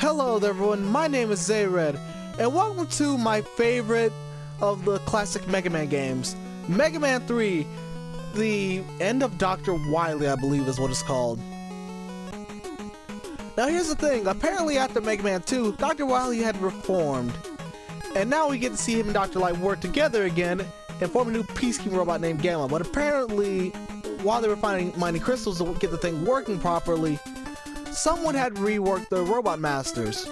Hello there everyone, my name is Zayred, and welcome to my favorite of the classic Mega Man games, Mega Man 3, the End of Dr. Wily, I believe is what it's called. Now here's the thing, apparently after Mega Man 2, Dr. Wily had reformed, and now we get to see him and Dr. Light work together again and form a new peacekeeping robot named Gamma, but apparently, while they were mining crystals to get the thing working properly, someone had reworked the Robot Masters.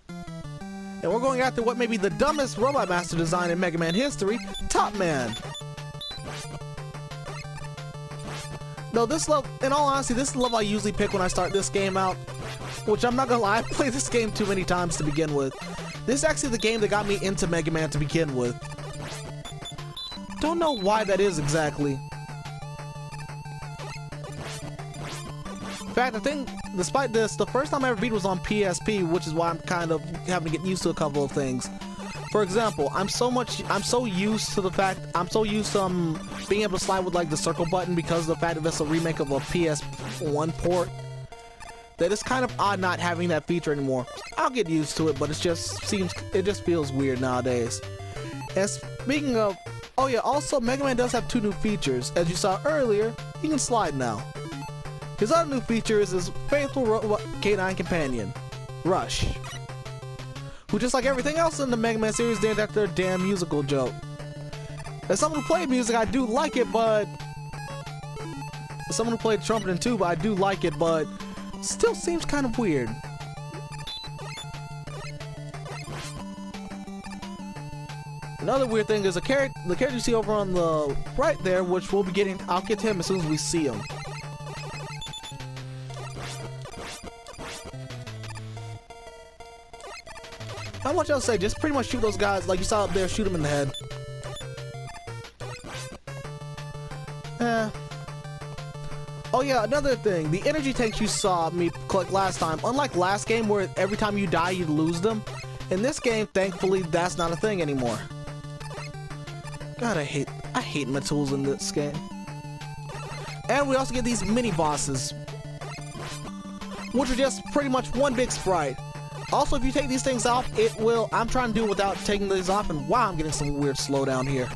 And we're going after what may be the dumbest Robot Master design in Mega Man history, Top Man. No, this level, in all honesty, this is the level I usually pick when I start this game out, which I'm not gonna lie, I've played this game too many times to begin with. This is actually the game that got me into Mega Man to begin with. Don't know why that is exactly. In fact, I think, despite this, the first time I ever beat was on PSP, which is why I'm kind of having to get used to a couple of things. For example, I'm so used to being able to slide with like the circle button because of the fact that it's a remake of a PS1 port, that it's kind of odd not having that feature anymore. I'll get used to it, but it just feels weird nowadays. And speaking of, oh yeah, also Mega Man does have two new features. As you saw earlier, you can slide now. His other new feature is his faithful K9 companion, Rush, who, just like everything else in the Mega Man series, named after a damn musical joke. As someone who played music, I do like it, but as someone who played trumpet in tuba, I do like it, but still seems kind of weird. Another weird thing is the character you see over on the right there, which we'll be getting. I'll get to him as soon as we see him. Not much else to say, just pretty much shoot those guys like you saw up there, shoot them in the head. Oh yeah, another thing, the energy tanks you saw me collect last time, unlike last game where every time you die you lose them, in this game, thankfully, that's not a thing anymore. God, I hate my tools in this game. And we also get these mini bosses, which are just pretty much one big sprite. Also, if you take these things off, it will... I'm trying to do it without taking these off, and wow, I'm getting some weird slowdown here,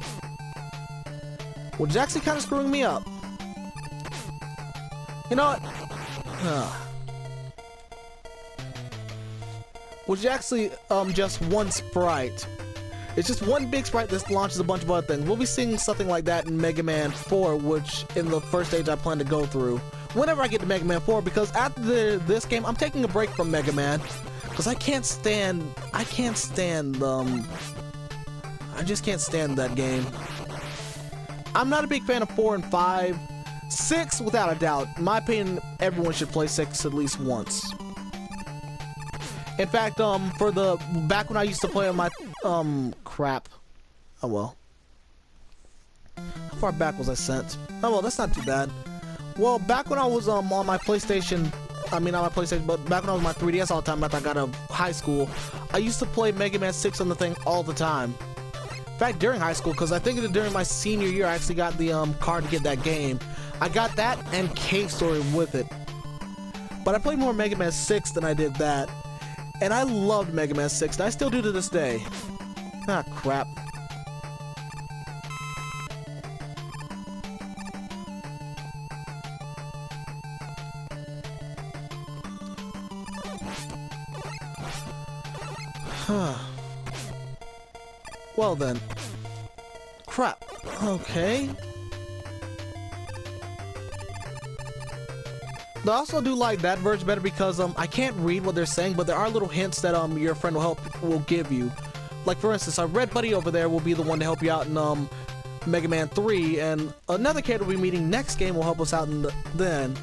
which is actually kind of screwing me up. You know what? Which is actually just one sprite. It's just one big sprite that launches a bunch of other things. We'll be seeing something like that in Mega Man 4, which in the first stage I plan to go through whenever I get to Mega Man 4, because after this game, I'm taking a break from Mega Man. Because I just can't stand that game. I'm not a big fan of 4 and 5. 6, without a doubt. In my opinion, everyone should play 6 at least once. In fact, back when I used to play on my, crap. Oh well. How far back was I sent? Oh well, that's not too bad. Well, back when I was, on my PlayStation, not my PlayStation, but back when I was on my 3DS all the time after I got out of high school, I used to play Mega Man 6 on the thing all the time. In fact, during high school, because I think during my senior year, I actually got the card to get that game. I got that and Cave Story with it. But I played more Mega Man 6 than I did that. And I loved Mega Man 6, and I still do to this day. Ah, crap. Well then. Crap. Okay. I also do like that version better because I can't read what they're saying, but there are little hints that your friend will give you. Like for instance, our red buddy over there will be the one to help you out in Mega Man 3, and another character we'll be meeting next game will help us out then.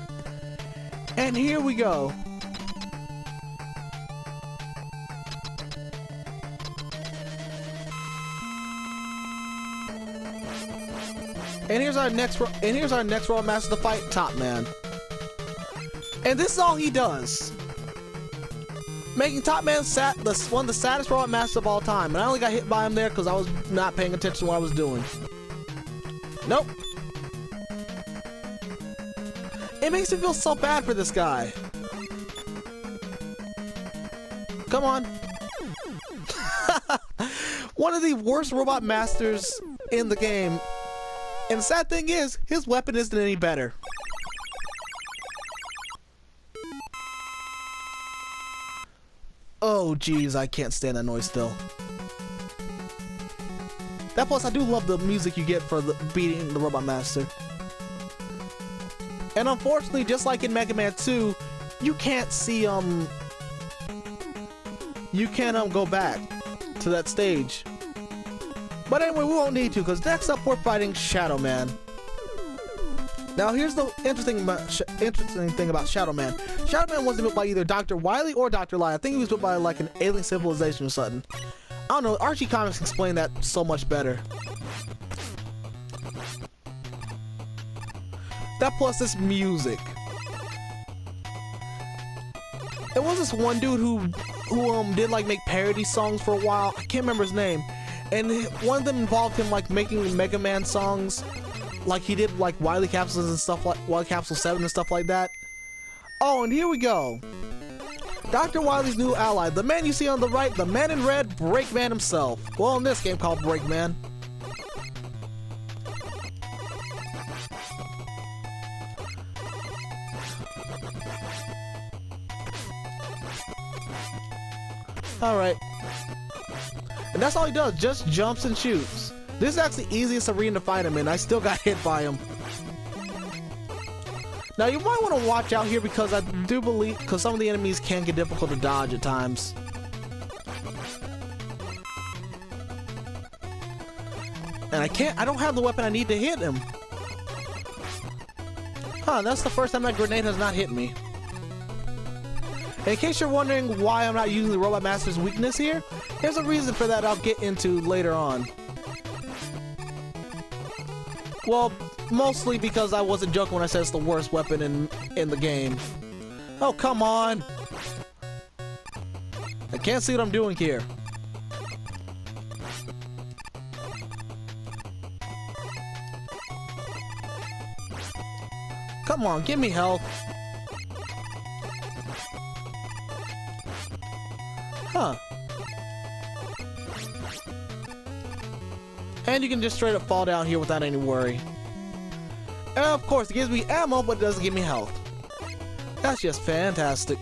And here we go. And here's our next Robot Master to fight, Top Man. And this is all he does, making Top Man one of the saddest Robot Masters of all time. And I only got hit by him there because I was not paying attention to what I was doing. Nope. It makes me feel so bad for this guy. Come on. One of the worst robot masters in the game. And the sad thing is, his weapon isn't any better. Oh geez, I can't stand that noise still. That plus, I do love the music you get for beating the Robot Master. And unfortunately, just like in Mega Man 2, you can't see you can't go back to that stage. But anyway, we won't need to, because next up we're fighting Shadow Man. Now here's the interesting thing about Shadow Man. Shadow Man wasn't built by either Dr. Wily or Dr. Light. I think he was built by like an alien civilization or something. I don't know, Archie Comics explained that so much better. That plus this music. There was this one dude who did like make parody songs for a while. I can't remember his name. And one of them involved him like making Mega Man songs. Like he did like Wily Capsules and stuff, like Wily Capsule 7 and stuff like that. Oh, and here we go. Dr. Wily's new ally, the man you see on the right, the man in red, Breakman himself. Well, in this game called Breakman. Alright. And that's all he does, just jumps and shoots. This is actually the easiest arena to fight him in. I still got hit by him. Now you might want to watch out here because I do believe, because some of the enemies can get difficult to dodge at times. And I don't have the weapon I need to hit him. Huh, that's the first time that grenade has not hit me. In case you're wondering why I'm not using the Robot Master's weakness here, there's a reason for that I'll get into later on. Well, mostly because I wasn't joking when I said it's the worst weapon in the game. Oh, come on! I can't see what I'm doing here. Come on, give me health. Huh. And you can just straight up fall down here without any worry. And of course, it gives me ammo, but it doesn't give me health. That's just fantastic.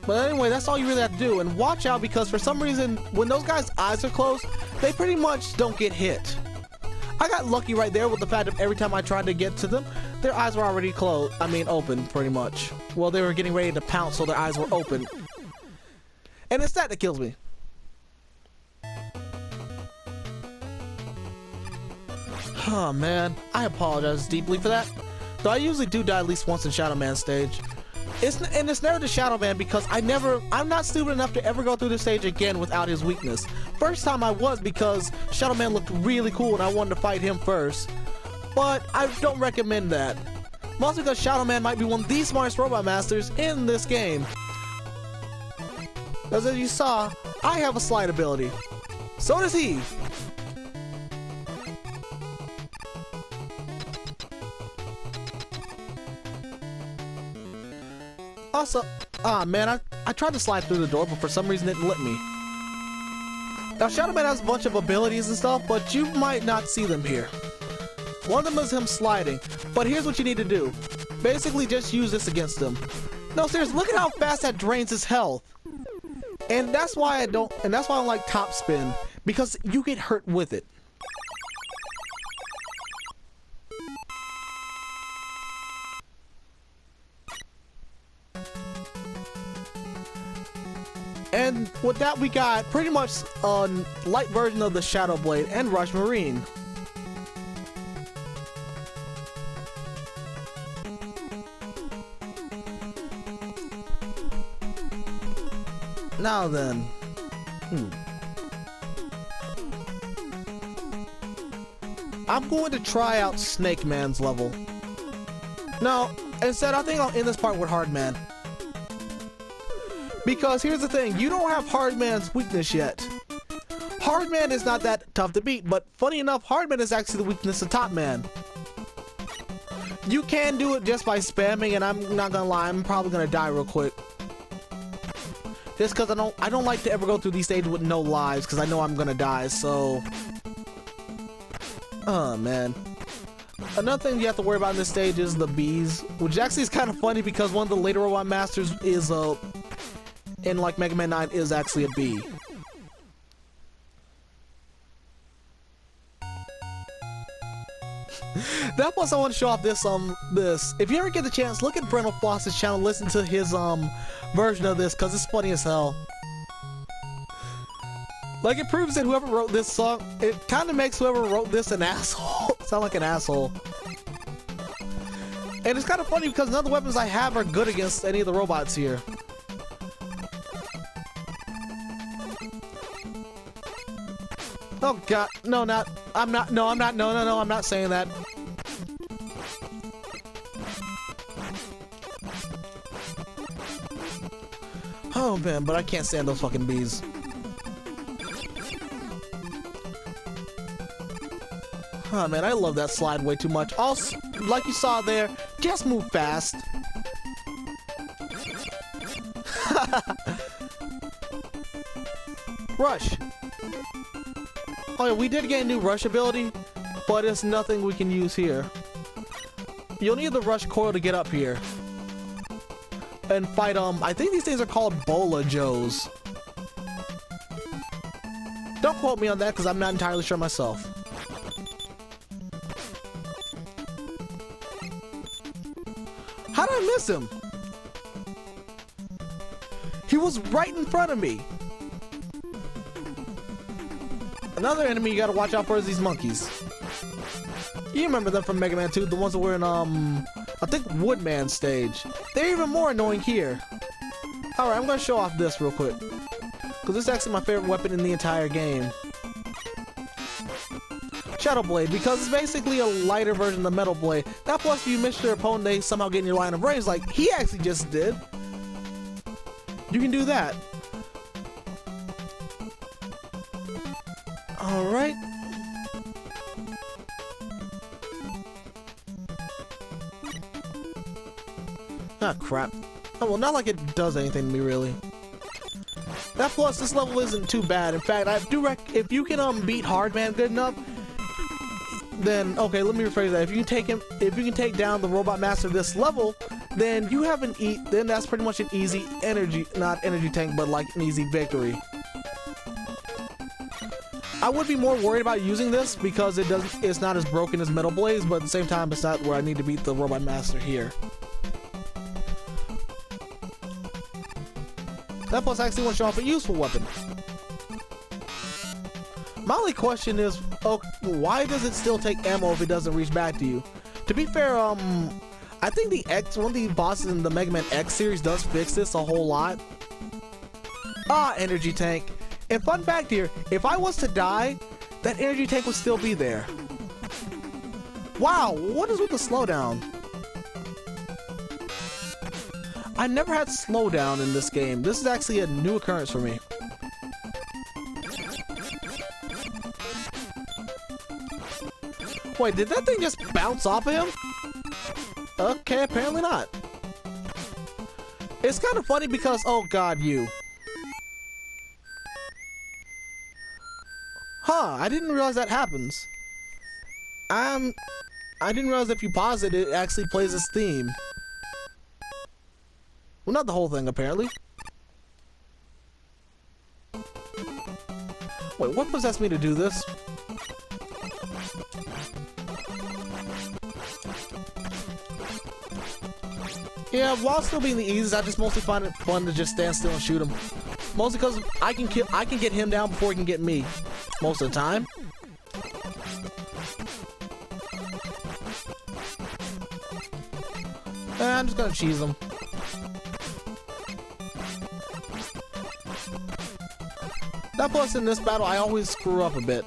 But anyway, that's all you really have to do. And watch out, because for some reason, when those guys' eyes are closed, they pretty much don't get hit. I got lucky right there with the fact that every time I tried to get to them, their eyes were already closed. I mean, open, pretty much. Well, they were getting ready to pounce, so their eyes were open. And it's that kills me. Oh man, I apologize deeply for that. Though I usually do die at least once in Shadow Man stage. It's never the Shadow Man because I'm not stupid enough to ever go through this stage again without his weakness. First time I was because Shadow Man looked really cool and I wanted to fight him first. But I don't recommend that. Mostly because Shadow Man might be one of the smartest robot masters in this game. Because as you saw, I have a slide ability. So does he. Also, man, I tried to slide through the door, but for some reason it didn't let me. Now, Shadow Man has a bunch of abilities and stuff, but you might not see them here. One of them is him sliding, but here's what you need to do. Basically, just use this against him. No, seriously, look at how fast that drains his health. And that's why I don't like top spin, because you get hurt with it. And with that, we got pretty much a light version of the Shadow Blade and Rush Marine. Now then, I'm going to try out Snake Man's level. No, instead I think I'll end this part with Hard Man. Because here's the thing, you don't have Hard Man's weakness yet. Hard Man is not that tough to beat, but funny enough, Hard Man is actually the weakness of Top Man. You can do it just by spamming, and I'm not gonna lie, I'm probably gonna die real quick. Just because I don't like to ever go through these stages with no lives, because I know I'm gonna die, so... Oh, man. Another thing you have to worry about in this stage is the bees, which actually is kind of funny because one of the later robot masters is, in like Mega Man 9, is actually a bee. That plus I want to show off this. If you ever get the chance, look at Brental Floss's channel, listen to his version of this, cause it's funny as hell. Like, it proves that whoever wrote this song, it kind of makes whoever wrote this an asshole. Sound like an asshole. And it's kind of funny because none of the weapons I have are good against any of the robots here. Oh god, no, I'm not saying that. Oh man, but I can't stand those fucking bees. Oh man, I love that slide way too much. Also, like you saw there, just move fast. Rush. Oh yeah, we did get a new rush ability, but it's nothing we can use here. You'll need the rush coil to get up here. And fight, I think these things are called Bola Joes. Don't quote me on that, because I'm not entirely sure myself. How did I miss him? He was right in front of me. Another enemy you gotta watch out for is these monkeys. You remember them from Mega Man 2, the ones that were in, I think Woodman stage. They're even more annoying here. Alright, I'm gonna show off this real quick, because this is actually my favorite weapon in the entire game. Shadow Blade, because it's basically a lighter version of the Metal Blade. That plus if you miss your opponent, they somehow get in your line of range like he actually just did. You can do that. Alright. Ah, crap. Oh, well, not like it does anything to me, really. That plus, this level isn't too bad. In fact, I do if you can beat Hardman good enough, then okay, let me rephrase that. If you can take down the Robot Master of this level, then you have then that's pretty much an easy not energy tank, but like an easy victory. I would be more worried about using this because it's not as broken as Metal Blades, but at the same time, it's not where I need to beat the Robot Master here. That plus I actually want to show off a useful weapon. My only question is, why does it still take ammo if it doesn't reach back to you? To be fair, I think one of the bosses in the Mega Man X series does fix this a whole lot. Ah, energy tank. And fun fact here, if I was to die, that energy tank would still be there. Wow, what is with the slowdown? I never had slowdown in this game. This is actually a new occurrence for me. Wait, did that thing just bounce off of him? Okay, apparently not. It's kind of funny because, oh god, you. Huh, I didn't realize that happens. I didn't realize if you pause it, it actually plays this theme. Well, not the whole thing, apparently. Wait, what possessed me to do this? Yeah, while still being the easiest, I just mostly find it fun to just stand still and shoot him. Mostly because I can get him down before he can get me. Most of the time. I'm just gonna cheese him. That plus in this battle, I always screw up a bit.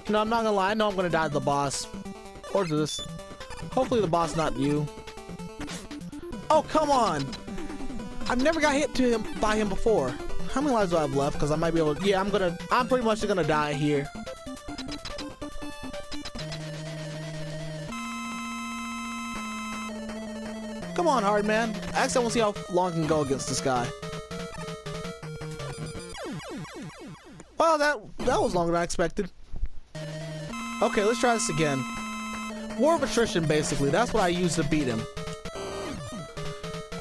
No, I'm not gonna lie, I know I'm gonna die to the boss. Or to this. Hopefully the boss, not you. Oh, come on! I've never got hit by him before. How many lives do I have left? Because I might be able to... Yeah, I'm pretty much gonna die here. Come on, hard man. Actually, I want to see how long I can go against this guy. Well, that was longer than I expected. Okay, let's try this again. War of attrition, basically. That's what I used to beat him.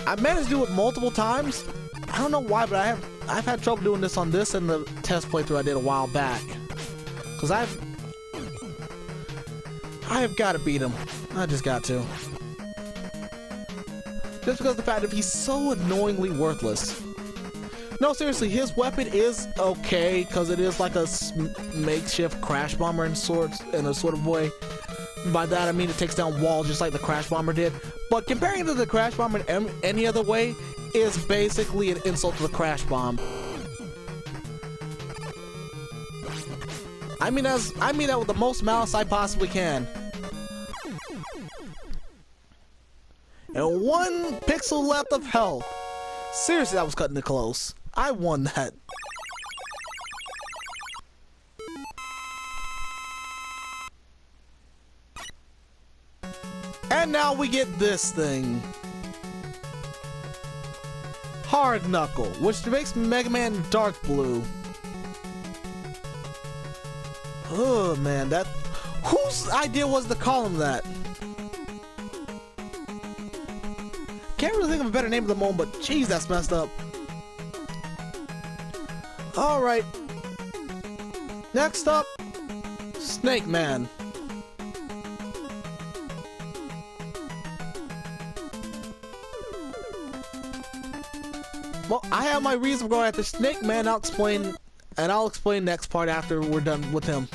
I managed to do it multiple times. I don't know why, but I've had trouble doing this on this and the test playthrough I did a while back. Cause I have got to beat him. I just got to. Just because of the fact that he's so annoyingly worthless. No, seriously, his weapon is okay because it is like a makeshift crash bomber in a sort of way. By that I mean it takes down walls just like the crash bomber did. But comparing it to the crash bomber in any other way is basically an insult to the crash bomb. I mean that with the most malice I possibly can. And 1 pixel left of health. Seriously, that was cutting it close. I won that. And now we get this thing. Hard Knuckle, which makes Mega Man dark blue. Oh man, that... whose idea was to call him that? Can't really think of a better name at the moment, but jeez, that's messed up. Alright. Next up, Snake Man. Well, I have my reason for going after Snake Man. I'll explain next part after we're done with him.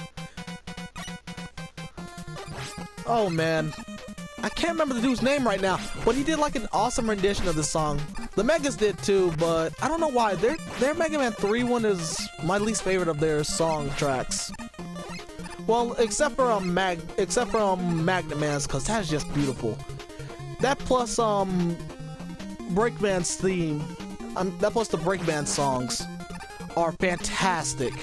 Oh man, I can't remember the dude's name right now, but he did like an awesome rendition of the song. The Megas did too, but I don't know why. Their Mega Man 3 one is my least favorite of their song tracks. Well, except for Magnet Man's, cause that's just beautiful. That plus Breakman's theme. That plus the Breakman songs are fantastic.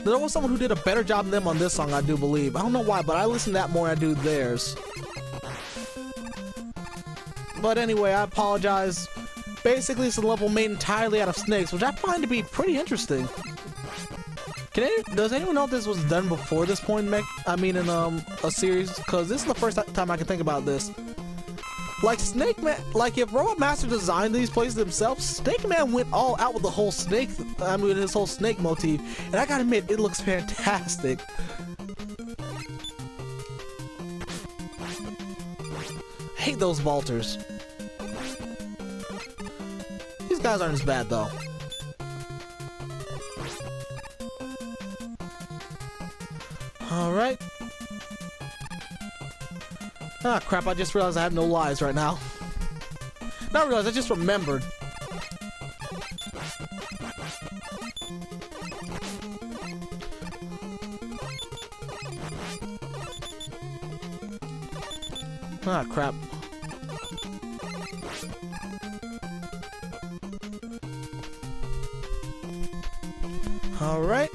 There was someone who did a better job than them on this song, I do believe. I don't know why, but I listen to that more than I do theirs. But anyway, I apologize. Basically, it's a level made entirely out of snakes, which I find to be pretty interesting. Does anyone know if this was done before this point in a series? Because this is the first time I can think about this. Like Snake Man, like if Robot Master designed these places themselves, Snake Man went all out with the whole snake, his whole snake motif, and I gotta admit, it looks fantastic. I hate those vaulters. These guys aren't as bad though. Alright. Ah, crap, I just realized I have no lives right now. Not realized, I just remembered. Ah, crap. Alright.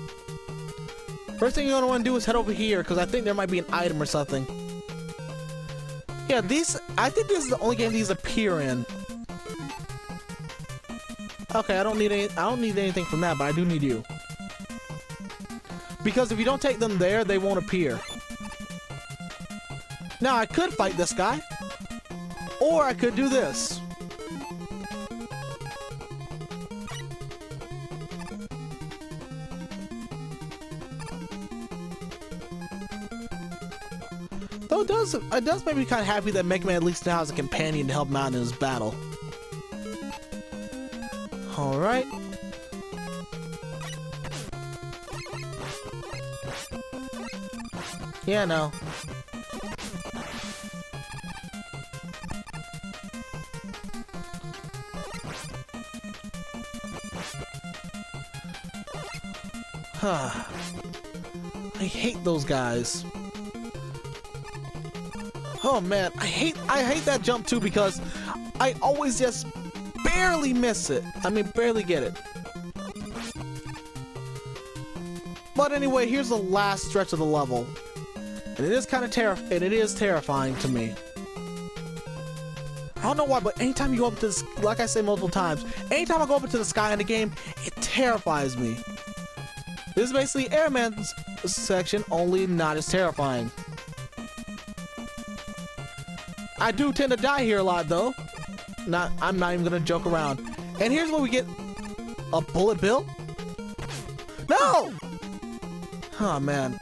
First thing you're gonna want to do is head over here, because I think there might be an item or something. Yeah, I think this is the only game these appear in. Okay, I don't need anything from that, but I do need you. Because if you don't take them there, they won't appear. Now, I could fight this guy. Or I could do this. Though it does make me kind of happy that Mega Man at least now has a companion to help him out in his battle. Alright. Yeah, no. I hate those guys. Oh man, I hate that jump too because I always just barely miss it. I mean, barely get it. But anyway, here's the last stretch of the level. And it is kind of terrifying to me. I don't know why, but anytime you go up to this, like I say multiple times, anytime I go up into the sky in the game, it terrifies me. This is basically Airman's section, only not as terrifying. I do tend to die here a lot, though. I'm not even gonna joke around. And here's where we get a bullet bill. No! Oh man.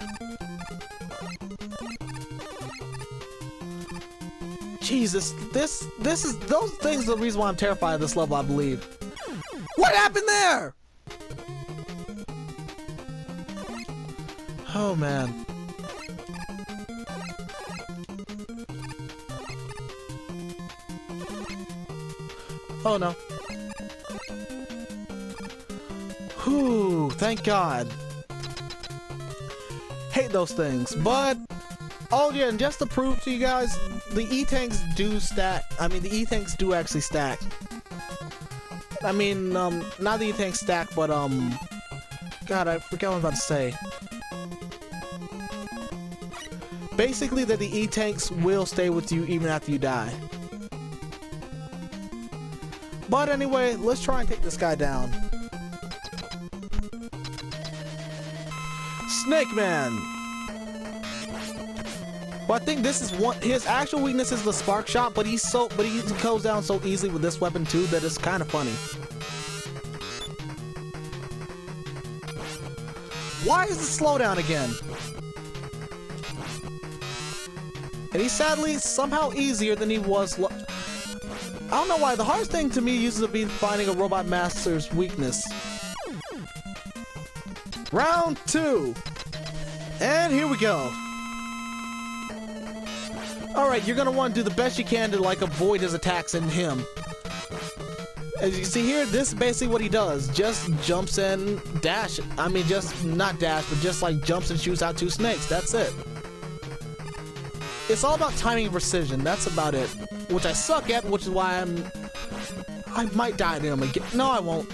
Jesus, this is those things are the reason why I'm terrified of this level, I believe. What happened there? Oh man. Oh no. Whew, thank God. Hate those things, but oh yeah, and just to prove to you guys, the E-tanks do stack. I mean, the E-tanks do actually stack. I mean, not the E-tanks stack, but God, I forgot what I was about to say. Basically, that the E-tanks will stay with you even after you die. But anyway, let's try and take this guy down. Snake Man. Well, I think this is one. His actual weakness is the spark shot, but he goes down so easily with this weapon too that it's kind of funny. Why is the slowdown again? And he's sadly somehow easier than he was. I don't know why. The hardest thing to me used to be finding a Robot Master's weakness. Round 2. And here we go. Alright, you're gonna want to do the best you can to like avoid his attacks and him. As you see here, this is basically what he does. Just jumps and dash. I mean, just not dash, but just like jumps and shoots out 2 snakes. That's it. It's all about timing and precision. That's about it. Which I suck at, which is why I might die to him again. No, I won't.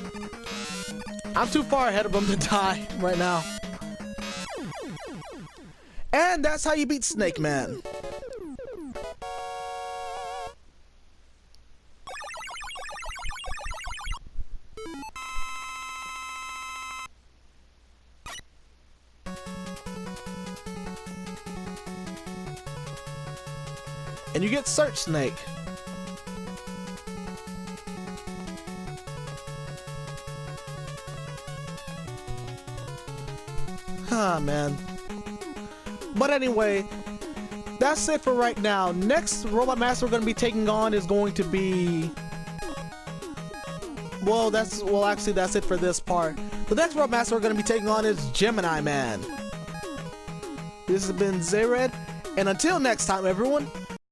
I'm too far ahead of him to die right now. And that's how you beat Snake Man. And you get Search Snake. Ah, man. But anyway, that's it for right now. Next Robot Master we're going to be taking on is going to be... Well, actually, that's it for this part. The next Robot Master we're going to be taking on is Gemini Man. This has been Zayred, and until next time, everyone,